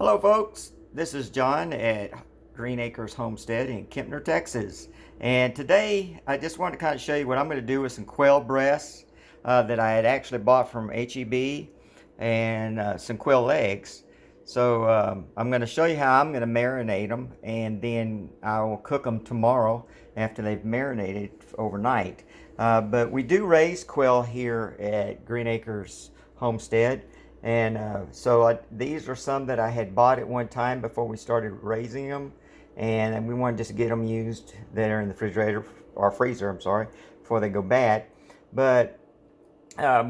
Hello folks, this is John at Greenacres Homestead in Kempner, Texas. And today I just want to kind of show you what I'm going to do with some quail breasts that I had actually bought from HEB and some quail legs. So I'm going to show you how I'm going to marinate them, and then I will cook them tomorrow after they've marinated overnight. But we do raise quail here at Greenacres Homestead. And these are some that I had bought at one time before we started raising them, and we wanted just to get them used that are in the refrigerator or freezer, I'm sorry, before they go bad. But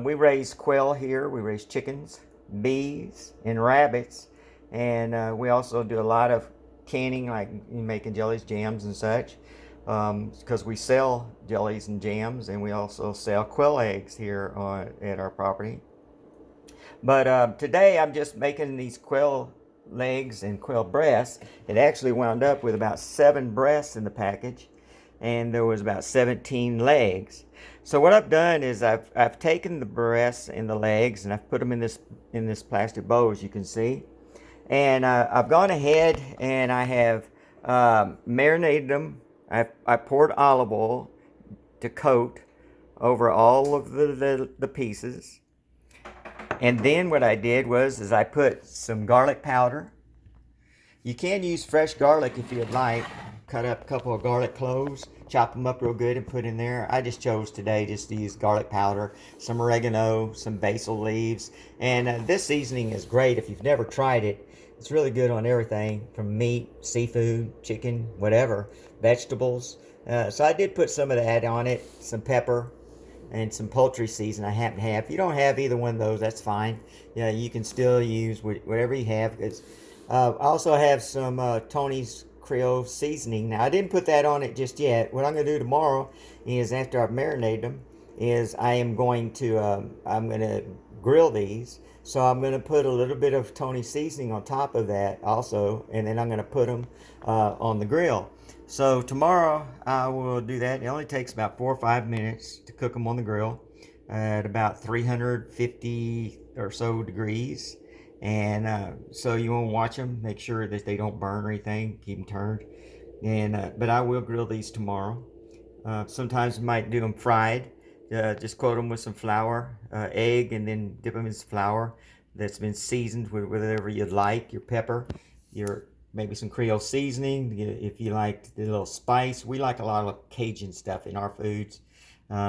we raise quail here. We raise chickens, bees, and rabbits, and we also do a lot of canning, like making jellies, jams, and such, because we sell jellies and jams, and we also sell quail eggs here at our property. But today I'm just making these quail legs and quail breasts. It actually wound up with about 7 breasts in the package, and there was about 17 legs. So what I've done is I've taken the breasts and the legs, and I've put them in this plastic bowl, as you can see. And I've gone ahead and I have marinated them. I poured olive oil to coat over all of the pieces. And then what I did was I put some garlic powder. You can use fresh garlic if you'd like. Cut up a couple of garlic cloves, chop them up real good and put in there. I just chose today just to use garlic powder, some oregano, some basil leaves. And this seasoning is great if you've never tried it. It's really good on everything from meat, seafood, chicken, whatever, vegetables. So I did put some of that on it, some pepper, and some poultry season I happen to have. If you don't have either one of those, that's fine. Yeah, you can still use whatever you have. I also have some Tony's Creole Seasoning. Now, I didn't put that on it just yet. What I'm going to do tomorrow is, after I've marinated them, is I'm going to grill these. So I'm going to put a little bit of Tony's Seasoning on top of that also, and then I'm going to put them on the grill. So tomorrow I will do that. It only takes about 4 or 5 minutes to cook them on the grill at about 350 or so degrees. And so you want to watch them, make sure that they don't burn or anything, keep them turned. And but I will grill these tomorrow. Sometimes I might do them fried. Just coat them with some flour, egg, and then dip them in some flour that's been seasoned with whatever you'd like, your pepper, maybe some Creole seasoning, if you like the little spice. We like a lot of Cajun stuff in our foods,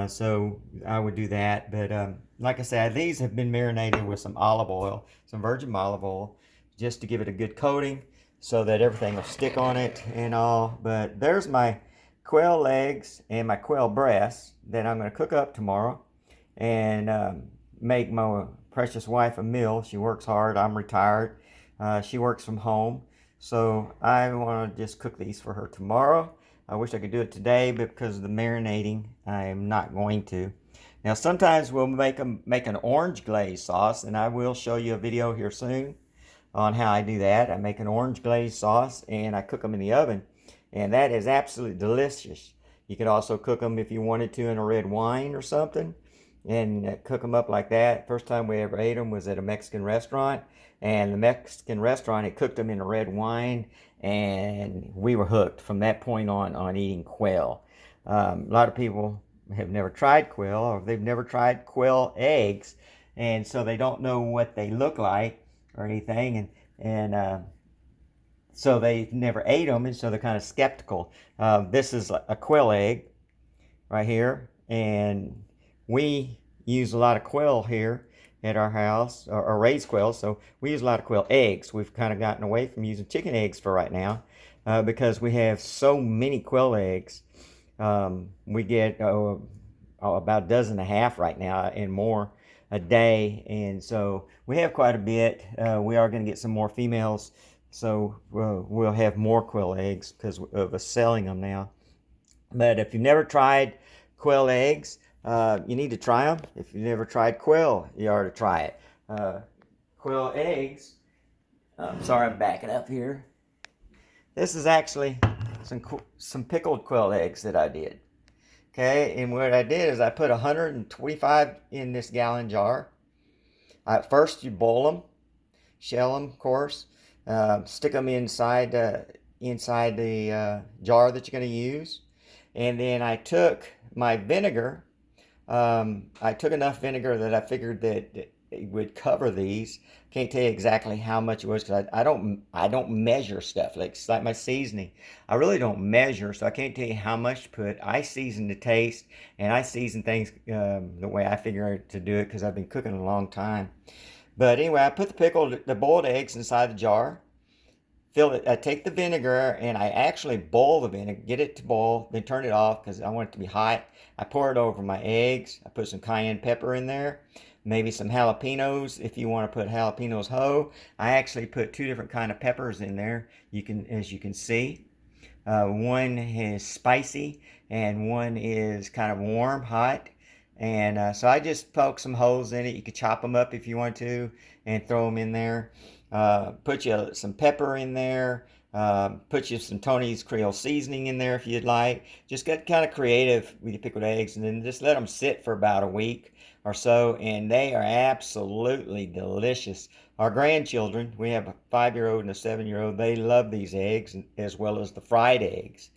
so I would do that. But like I said, these have been marinated with some olive oil, some virgin olive oil, just to give it a good coating so that everything will stick on it and all. But there's my quail legs and my quail breasts that I'm going to cook up tomorrow and make my precious wife a meal. She works hard. I'm retired. She works from home. So I want to just cook these for her tomorrow. I wish I could do it today, but because of the marinating, I am not going to. Now, sometimes we'll make an orange glaze sauce, and I will show you a video here soon on how I do that. I make an orange glaze sauce, and I cook them in the oven, and that is absolutely delicious. You could also cook them if you wanted to in a red wine or something, and cook them up like that. First time we ever ate them was at a Mexican restaurant, and the Mexican restaurant had cooked them in a red wine, and we were hooked from that point on eating quail. A lot of people have never tried quail, or they've never tried quail eggs, and so they don't know what they look like or anything, and so they never ate them, and so they're kind of skeptical. This is a quail egg right here, and we use a lot of quail here at our house, or raised quail, so we use a lot of quail eggs. We've kind of gotten away from using chicken eggs for right now because we have so many quail eggs. We get about a dozen and a half right now and more a day, and so we have quite a bit. We are going to get some more females, so we'll have more quail eggs because of us selling them now. But if you've never tried quail eggs, you need to try them. If you've never tried quail, you ought to try it. Quail eggs. I'm sorry, I'm backing up here. This is actually some pickled quail eggs that I did. Okay, and what I did is I put 125 in this gallon jar. First, you boil them, shell them, of course. stick them inside the jar that you're going to use. And then I took my vinegar. I took enough vinegar that I figured that it would cover these. Can't tell you exactly how much it was because I don't measure stuff. Like it's like my seasoning. I really don't measure, so I can't tell you how much to put. I season to taste, and I season things the way I figure to do it because I've been cooking a long time. But anyway, I put the boiled eggs inside the jar. Fill it. I take the vinegar and I actually boil the vinegar, get it to boil, then turn it off because I want it to be hot. I pour it over my eggs. I put some cayenne pepper in there, maybe some jalapenos if you want to put jalapenos whole. I actually put two different kind of peppers in there. As you can see, one is spicy and one is kind of warm, hot. And so I just poke some holes in it. You could chop them up if you want to and throw them in there. Put you some pepper in there. Put you some Tony's Creole Seasoning in there if you'd like. Just get kind of creative with your pickled eggs and then just let them sit for about a week or so. And they are absolutely delicious. Our grandchildren, we have a 5-year-old and a 7-year-old, they love these eggs as well as the fried eggs.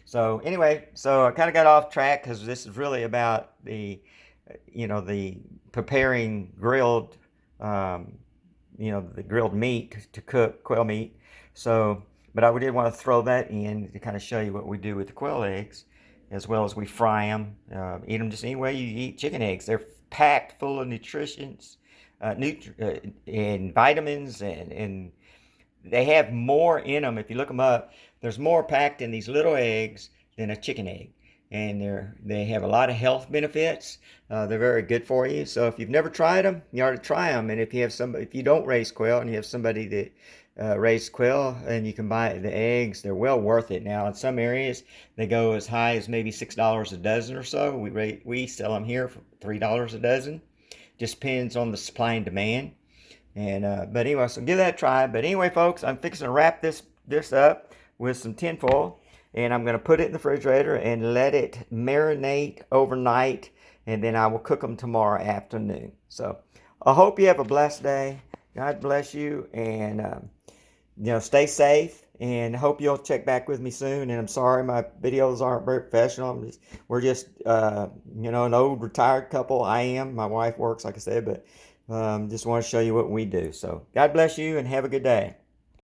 So anyway, so I kind of got off track because this is really about the preparing grilled, the grilled meat to cook, quail meat. So, but I did want to throw that in to kind of show you what we do with the quail eggs, as well as we fry them, eat them just any way you eat chicken eggs. They're packed full of nutrients, and vitamins, and they have more in them. If you look them up, there's more packed in these little eggs than a chicken egg. And they have a lot of health benefits. They're very good for you. So if you've never tried them, you ought to try them. And if you don't raise quail and you have somebody that raises quail and you can buy the eggs, they're well worth it. Now in some areas they go as high as maybe $6 a dozen or so. We sell them here for $3 a dozen. Just depends on the supply and demand. And but anyway, so give that a try. But anyway, folks, I'm fixing to wrap this up with some tin foil, and I'm going to put it in the refrigerator and let it marinate overnight, and then I will cook them tomorrow afternoon. So I hope you have a blessed day. God bless you, and stay safe. And hope you'll check back with me soon. And I'm sorry my videos aren't very professional. We're just an old retired couple. I am. My wife works, like I said, but just want to show you what we do. So God bless you and have a good day.